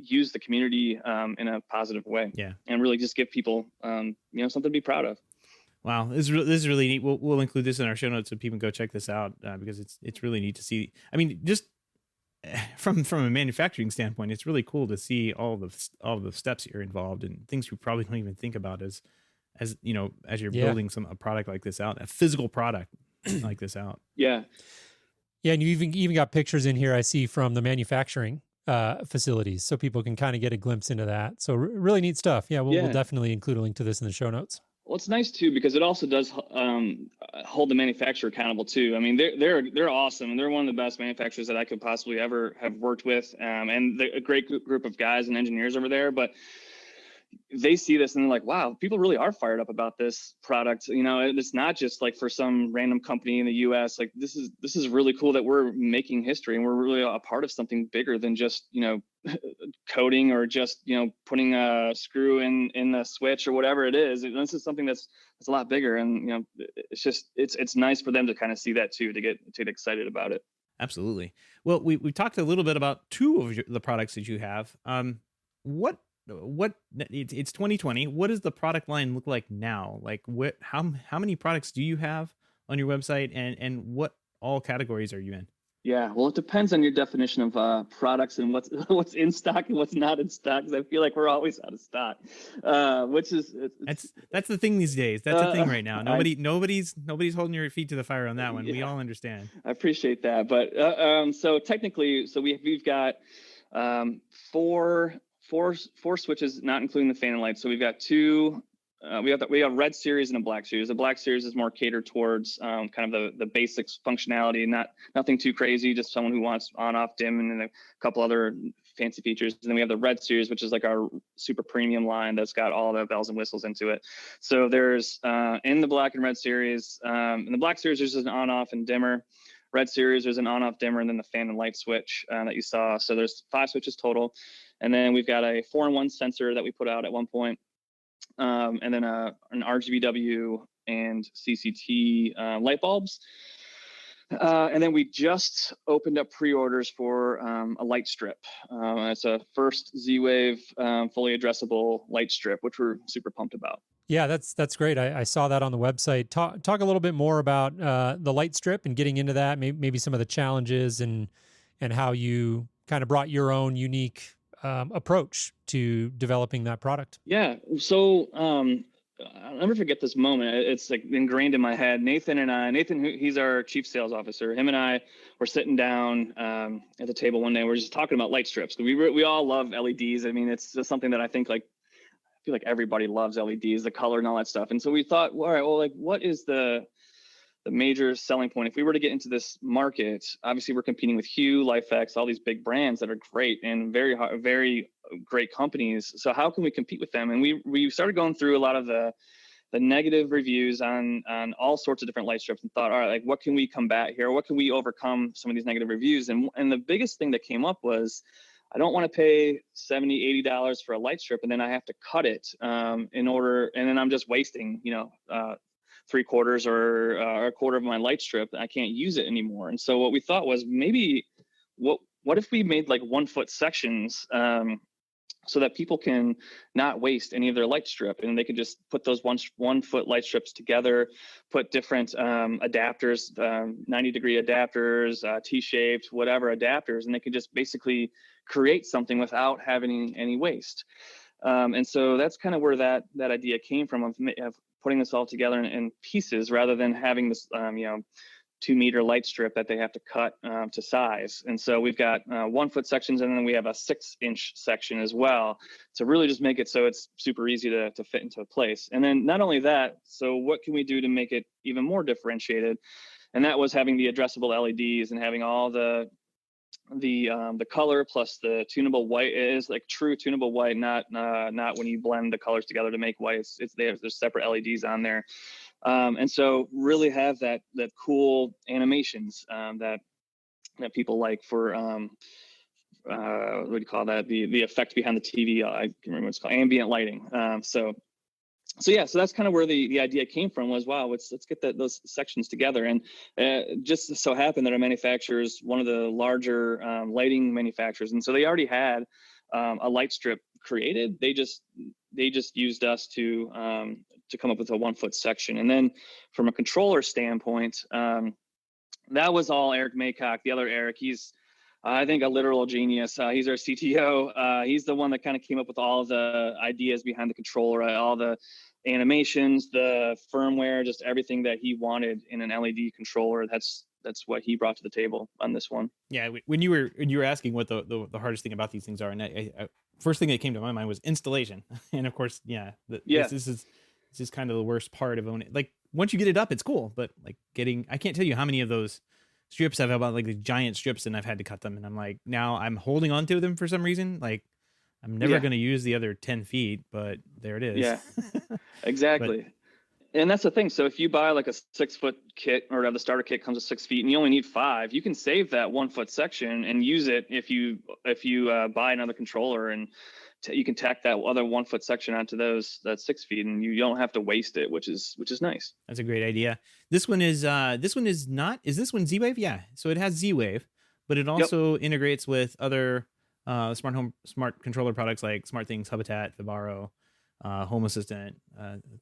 use the community in a positive way. Yeah. And really just give people something to be proud of. Wow, this is really neat. We'll include this in our show notes so people can go check this out, because it's really neat to see. I mean, just from a manufacturing standpoint, it's really cool to see all the steps you're involved in, things you probably don't even think about as you're building a product like this out, a physical product like this out. Yeah. Yeah, and you even got pictures in here I see from the manufacturing facilities, so people can kind of get a glimpse into that. So really neat stuff. Yeah, we'll definitely include a link to this in the show notes. Well, it's nice too, because it also does hold the manufacturer accountable too. I mean, they're awesome, and they're one of the best manufacturers that I could possibly ever have worked with, and they're a great group of guys and engineers over there. But they see this and they're like, wow, people really are fired up about this product. It's not just like for some random company in the US. Like this is really cool that we're making history, and we're really a part of something bigger than just, coding, or just, putting a screw in the switch or whatever it is. This is something that's a lot bigger. And, it's nice for them to kind of see that too, to get excited about it. Absolutely. Well, we talked a little bit about two of the products that you have. It's 2020. What does the product line look like now? Like how many products do you have on your website, and what all categories are you in? Yeah, well, it depends on your definition of products and what's in stock and what's not in stock. Because I feel like we're always out of stock, which is That's the thing these days. That's the thing right now. I Nobody's holding your feet to the fire on that one. Yeah. We all understand. I appreciate that, but so technically, so we've got four switches, not including the fan and light. So we've got two. We have red series and a black series. The black series is more catered towards kind of the basics functionality, nothing too crazy, just someone who wants on, off, dim, and then a couple other fancy features. And then we have the red series, which is like our super premium line that's got all the bells and whistles into it. So there's in the black and red series, in the black series, there's an on, off, and dimmer. Red series, there's an on, off, dimmer, and then the fan and light switch that you saw. So there's 5 switches total. And then we've got a 4-in-1 sensor that we put out at one point. And then an RGBW and CCT light bulbs. And then we just opened up pre-orders for a light strip. It's a first Z-Wave fully addressable light strip, which we're super pumped about. Yeah, that's great. I saw that on the website. Talk a little bit more about the light strip and getting into that, maybe some of the challenges and how you kind of brought your own unique approach to developing that product. Yeah. So I'll never forget this moment. It's like ingrained in my head. Nathan, he's our chief sales officer. Him and I were sitting down at the table one day. We're just talking about light strips. We all love LEDs. I mean, it's just something that I feel like everybody loves LEDs, the color and all that stuff. And so we thought, all right, well, like, what is the major selling point? If we were to get into this market, obviously we're competing with Hue, LifeX, all these big brands that are great and very great companies. So how can we compete with them? And we started going through a lot of the negative reviews on all sorts of different light strips and thought, all right, like, what can we combat here? What can we overcome some of these negative reviews? And the biggest thing that came up was, I don't want to pay $70, $80 for a light strip and then I have to cut it and then I'm just wasting, 3/4 or a quarter of my light strip. I can't use it anymore. And so what we thought was, maybe what if we made like 1-foot sections so that people can not waste any of their light strip, and they can just put those 1-foot light strips together, put different adapters, 90-degree adapters, T-shaped, whatever adapters, and they can just basically create something without having any waste. And so that's kind of where that idea came from, of putting this all together in pieces rather than having this 2-meter light strip that they have to cut to size. And so we've got 1-foot sections, and then we have a 6-inch section as well, to really just make it so it's super easy to fit into place. And then not only that, so what can we do to make it even more differentiated? And that was having the addressable LEDs and having all the color plus the tunable white. It is like true tunable white, not when you blend the colors together to make white. There's separate LEDs on there. And so really have that cool animations that people like for what do you call that? The effect behind the TV. I can't remember what it's called. Ambient lighting. So that's kind of where the idea came from, was, wow, let's get those sections together. And just so happened that our manufacturer is one of the larger lighting manufacturers, and so they already had a light strip created. They just used us to come up with a 1-foot section. And then from a controller standpoint, that was all Eric Maycock. The other Eric, he's I think a literal genius. He's our CTO. He's the one that kind of came up with all the ideas behind the controller, all the animations, the firmware, just everything that he wanted in an LED controller. That's what he brought to the table on this one. Yeah, when you were asking what the hardest thing about these things are, and I first thing that came to my mind was installation. And of course, this is kind of the worst part of owning. Like, once you get it up, it's cool, but like I can't tell you how many of those strips I've about, like the giant strips, and I've had to cut them, and I'm like, now I'm holding on to them for some reason. Like, I'm never going to use the other 10 feet, but there it is. Yeah, exactly. And that's the thing. So if you buy like a 6-foot kit, or the starter kit comes with 6 feet and you only need 5, you can save that 1-foot section and use it if you buy another controller, and you can tack that other 1-foot section onto that 6 feet, and you don't have to waste it, which is nice. That's a great idea. This one is not. Is this one Z-Wave? Yeah. So it has Z-Wave, but it also integrates with other smart controller products like SmartThings, Habitat, Vibaro, Home Assistant,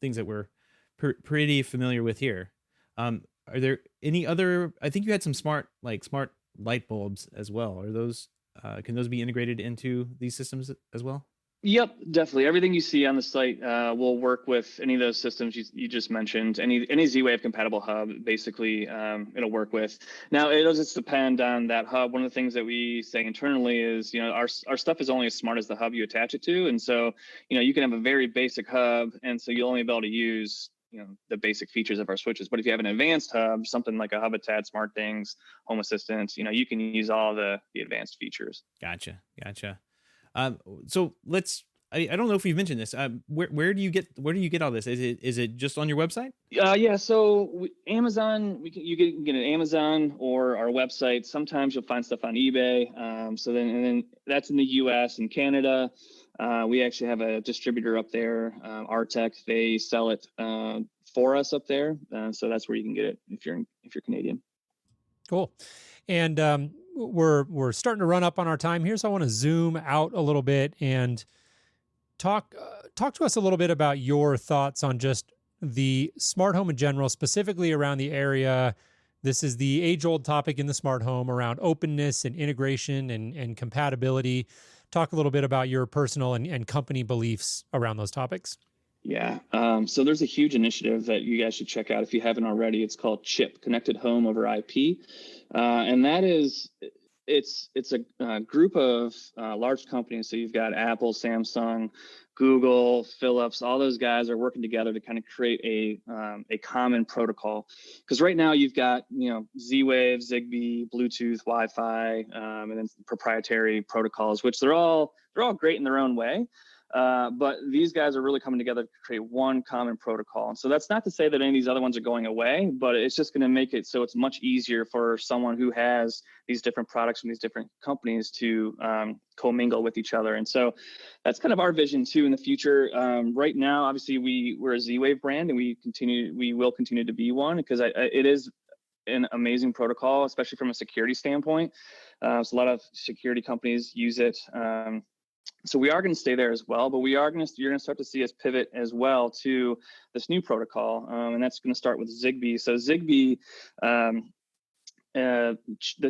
things that we're pretty familiar with here. Are there any other? I think you had some smart light bulbs as well. Are those can those be integrated into these systems as well? Yep, definitely. Everything you see on the site will work with any of those systems you just mentioned. Any Z-Wave compatible hub, basically, it'll work with. Now, it'll just depend on that hub. One of the things that we say internally is, our stuff is only as smart as the hub you attach it to. And so, you can have a very basic hub, and so you'll only be able to use the basic features of our switches. But if you have an advanced hub, something like a hub attached smart things, home assistant, you can use all the advanced features. Gotcha. So I don't know if we've mentioned this. Where do you get all this? Is it just on your website? Yeah. So Amazon, you can get it at Amazon or our website. Sometimes you'll find stuff on eBay. So then that's in the U.S. and Canada. We actually have a distributor up there, HomeTech. They sell it for us up there. So that's where you can get it if you're Canadian. Cool. And we're starting to run up on our time here, so I want to zoom out a little bit and talk to us a little bit about your thoughts on just the smart home in general, specifically around the area. This is the age-old topic in the smart home around openness and integration and compatibility. Talk a little bit about your personal and company beliefs around those topics. Yeah. So there's a huge initiative that you guys should check out if you haven't already. It's called CHIP, Connected Home over IP. And that is, it's a group of large companies. So you've got Apple, Samsung, Google, Philips, all those guys are working together to kind of create a common protocol. Because right now you've got, Z-Wave, Zigbee, Bluetooth, Wi-Fi, and then proprietary protocols, which they're all great in their own way. But these guys are really coming together to create one common protocol. And so that's not to say that any of these other ones are going away, but it's just going to make it so it's much easier for someone who has these different products from these different companies to commingle with each other. And so that's kind of our vision too in the future. Right now, obviously we're a Z-Wave brand, and we will continue to be one because it is an amazing protocol, especially from a security standpoint. So a lot of security companies use it. So we are going to stay there as well, but you're going to start to see us pivot as well to this new protocol, and that's going to start with Zigbee. So Zigbee, the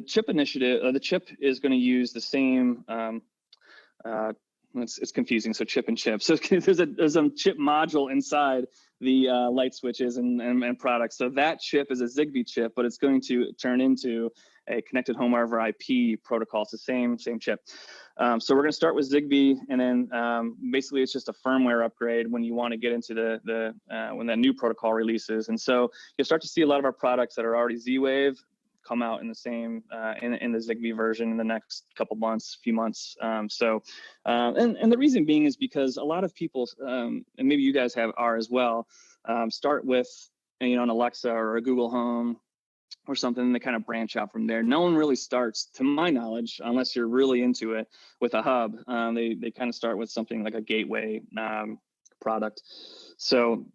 CHIP initiative, the CHIP is going to use the same. It's confusing. So chip and chip. So there's a chip module inside the light switches and products. So that chip is a Zigbee chip, but it's going to turn into a connected home over IP protocol. It's the same chip. So we're going to start with Zigbee, and then basically it's just a firmware upgrade when you want to get into the when that new protocol releases. And so you'll start to see a lot of our products that are already Z-Wave come out in the same in the Zigbee version in the next few months. And the reason being is because a lot of people, and maybe you guys are as well, start with an Alexa or a Google Home or something, and they kind of branch out from there. No one really starts, to my knowledge, unless you're really into it, with a hub. They kind of start with something like a gateway product. So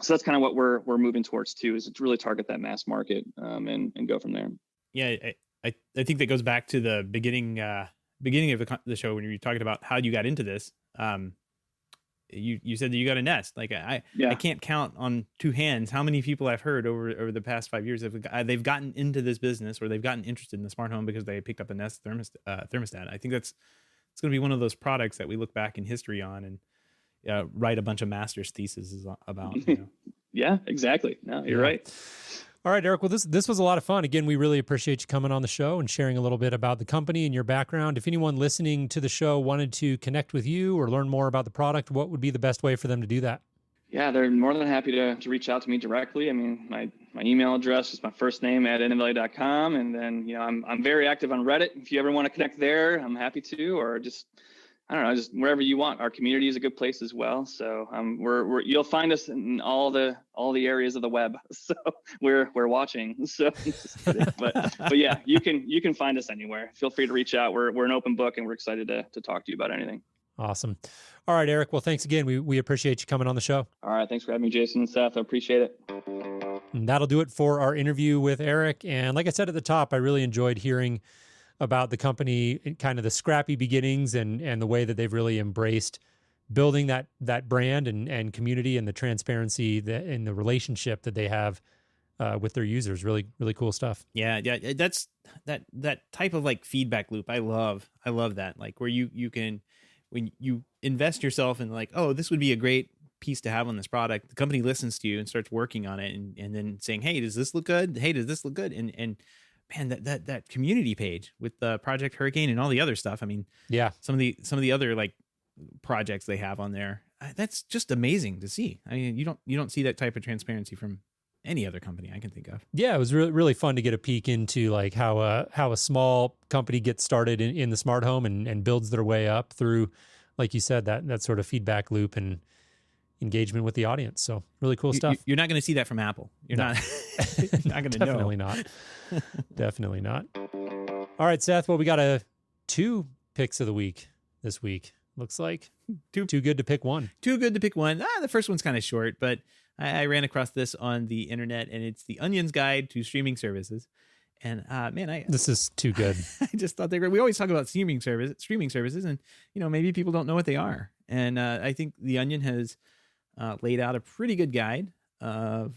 that's kind of what we're moving towards too, is to really target that mass market and go from there. Yeah, I think that goes back to the beginning of the show when you were talking about how you got into this. You said that you got a Nest. Like I can't count on two hands how many people I've heard over the past 5 years they've gotten into this business, or they've gotten interested in the smart home because they picked up a Nest thermostat. I think it's going to be one of those products that we look back in history on and write a bunch of master's theses about. Yeah, exactly. No, you're right. All right, Eric. Well, this was a lot of fun. Again, we really appreciate you coming on the show and sharing a little bit about the company and your background. If anyone listening to the show wanted to connect with you or learn more about the product, what would be the best way for them to do that? Yeah, they're more than happy to reach out to me directly. I mean, my email address is my first name at Inovelli.com. And then, I'm very active on Reddit. If you ever want to connect there, I'm happy to, or just wherever you want. Our community is a good place as well. So you'll find us in all the areas of the web. So we're watching. So, but yeah, you can find us anywhere. Feel free to reach out. We're an open book, and we're excited to talk to you about anything. Awesome. All right, Eric. Well, thanks again. We appreciate you coming on the show. All right. Thanks for having me, Jason and Seth. I appreciate it. And that'll do it for our interview with Eric. And like I said at the top, I really enjoyed hearing about the company, kind of the scrappy beginnings and the way that they've really embraced building that brand and community and the transparency and the relationship that they have with their users. Really, really cool stuff. Yeah. That's that type of like feedback loop. I love that. Like where you can, when you invest yourself in like, oh, this would be a great piece to have on this product. The company listens to you and starts working on it, and then saying, hey, does this look good? Hey, does this look good? And man, that community page with Project Hurricane and all the other stuff. I mean, yeah, some of the other like projects they have on there. That's just amazing to see. I mean, you don't see that type of transparency from any other company I can think of. Yeah, it was really, really fun to get a peek into like how a small company gets started in the smart home and builds their way up through, like you said, that sort of feedback loop and engagement with the audience. So really cool stuff. You're not going to see that from Apple. You're not going to know. Definitely not. Definitely not. All right, Seth. Well, we got 2 picks of the week this week. Looks like too good to pick one. Too good to pick one. The first one's kind of short, but I ran across this on the internet, and it's the Onion's Guide to Streaming Services. And man, this is too good. I just thought they were. We always talk about streaming services, and maybe people don't know what they are. And I think the Onion has laid out a pretty good guide of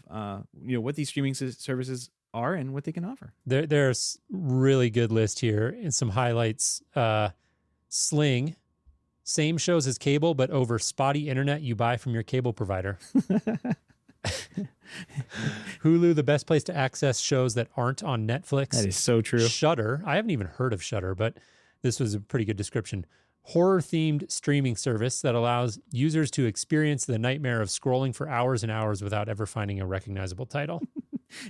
what these streaming services are and what they can offer. There's really good list here and some highlights. Sling, same shows as cable, but over spotty internet you buy from your cable provider. Hulu, the best place to access shows that aren't on Netflix. That is so true. Shudder, I haven't even heard of Shudder, but this was a pretty good description. Horror-themed streaming service that allows users to experience the nightmare of scrolling for hours and hours without ever finding a recognizable title.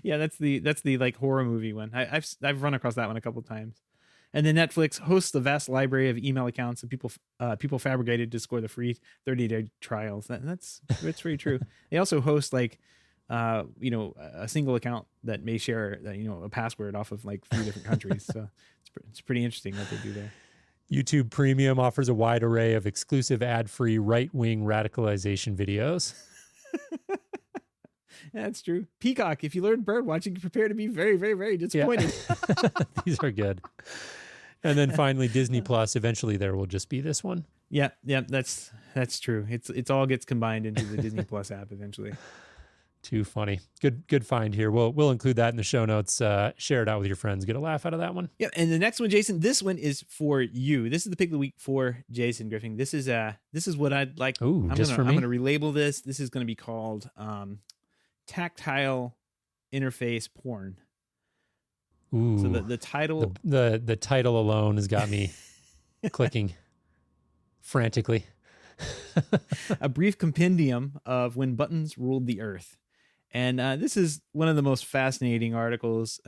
Yeah, that's the like horror movie one. I've run across that one a couple of times. And then Netflix hosts a vast library of email accounts that people fabricated to score the free 30-day trials. That's very true. They also host like a single account that may share a password off of like 3 different countries. So it's pretty interesting what they do there. YouTube Premium offers a wide array of exclusive ad-free right-wing radicalization videos. That's true. Peacock, if you learn bird watching, prepare to be very, very, very disappointed. Yeah. These are good. And then finally, Disney Plus. Eventually, there will just be this one. Yeah, that's true. It's all gets combined into the Disney Plus app eventually. Too funny. Good find here. We'll include that in the show notes. Share it out with your friends. Get a laugh out of that one. Yeah, and the next one, Jason. This one is for you. This is the pick of the week for Jason Griffin. This is what I'd like. Ooh, I'm gonna relabel this. This is gonna be called tactile interface porn. Ooh. So the title, the title alone has got me clicking frantically. A brief compendium of when buttons ruled the earth. And this is one of the most fascinating articles.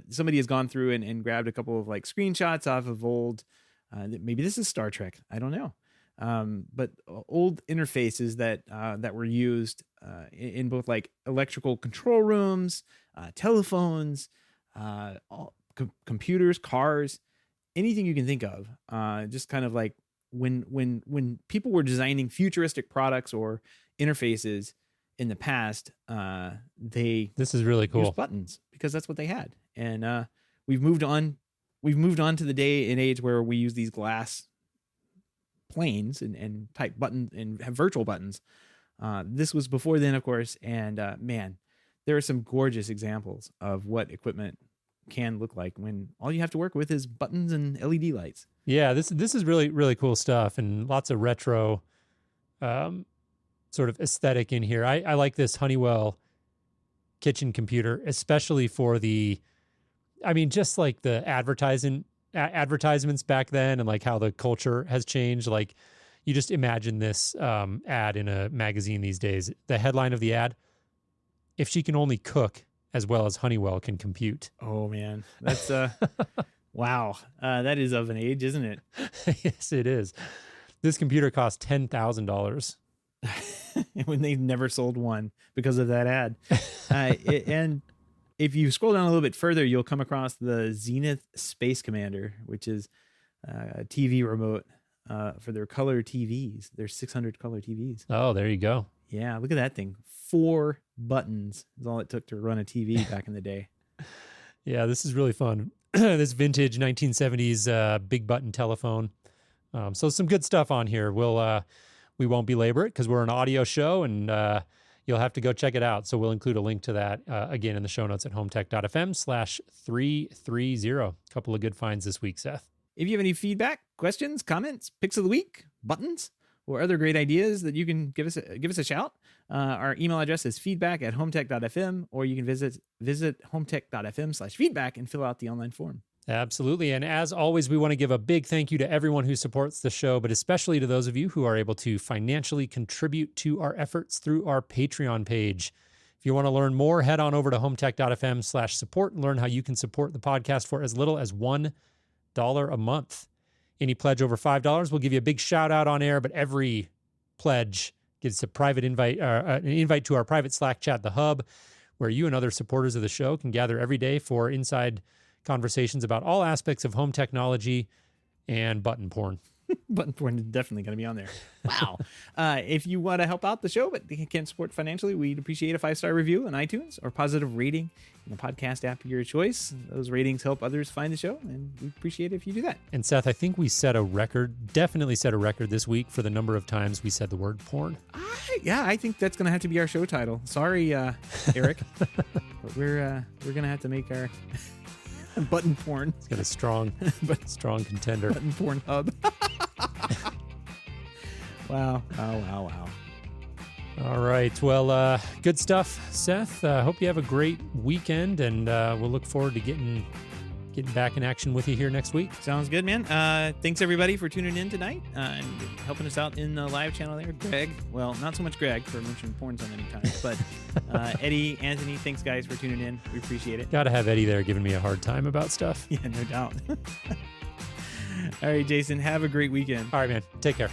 Somebody has gone through and grabbed a couple of like screenshots off of old, maybe this is Star Trek, I don't know. But old interfaces that were used in both like electrical control rooms, telephones, computers, cars, anything you can think of. Just kind of like when people were designing futuristic products or interfaces in the past, this is really cool. used buttons because that's what they had. And we've moved on to the day and age where we use these glass planes and type buttons and have virtual buttons. This was before then, of course. And man, there are some gorgeous examples of what equipment can look like when all you have to work with is buttons and LED lights. Yeah, this is really, really cool stuff and lots of retro sort of aesthetic in here. I like this Honeywell kitchen computer, especially for just like the advertisements back then and like how the culture has changed. Like you just imagine this ad in a magazine these days. The headline of the ad, if she can only cook as well as Honeywell can compute. Oh man, that's wow. That is of an age, isn't it? Yes, it is. This computer cost $10,000. When they've never sold one because of that ad. And if you scroll down a little bit further, you'll come across the Zenith Space Commander, which is a TV remote for their color TVs. Their 600 color TVs. Oh, there you go. Yeah, look at that thing. 4 buttons is all it took to run a TV back in the day. Yeah, this is really fun. This vintage 1970s big button telephone. So some good stuff on here. We won't belabor it because we're an audio show, and you'll have to go check it out. So we'll include a link to that again in the show notes at HomeTech.fm/330. A couple of good finds this week, Seth. If you have any feedback, questions, comments, picks of the week, buttons, or other great ideas that you can give us a shout, our email address is feedback@HomeTech.fm, or you can visit HomeTech.fm/feedback and fill out the online form. Absolutely. And as always, we want to give a big thank you to everyone who supports the show, but especially to those of you who are able to financially contribute to our efforts through our Patreon page. If you want to learn more, head on over to HomeTech.fm/support and learn how you can support the podcast for as little as $1 a month. Any pledge over $5 will give you a big shout out on air, but every pledge gives a private invite, an invite to our private Slack chat, The Hub, where you and other supporters of the show can gather every day for inside conversations about all aspects of home technology and button porn. Button porn is definitely going to be on there. Wow. If you want to help out the show, but can't support financially, we'd appreciate a 5-star review on iTunes or positive rating in the podcast app of your choice. Those ratings help others find the show, and we appreciate it if you do that. And Seth, I think we definitely set a record this week for the number of times we said the word porn. Yeah, I think that's going to have to be our show title. Sorry, Eric, but we're going to have to make our button porn. It's got a strong contender. Button porn hub. Wow. All right. Well, good stuff, Seth. Hope you have a great weekend, and we'll look forward to getting back in action with you here next week. Sounds good, man. Thanks, everybody, for tuning in tonight and helping us out in the live channel there. Greg, well, not so much Greg for mentioning porn so many times, but Eddie, Anthony, thanks, guys, for tuning in. We appreciate it. Got to have Eddie there giving me a hard time about stuff. Yeah, no doubt. All right, Jason, have a great weekend. All right, man. Take care.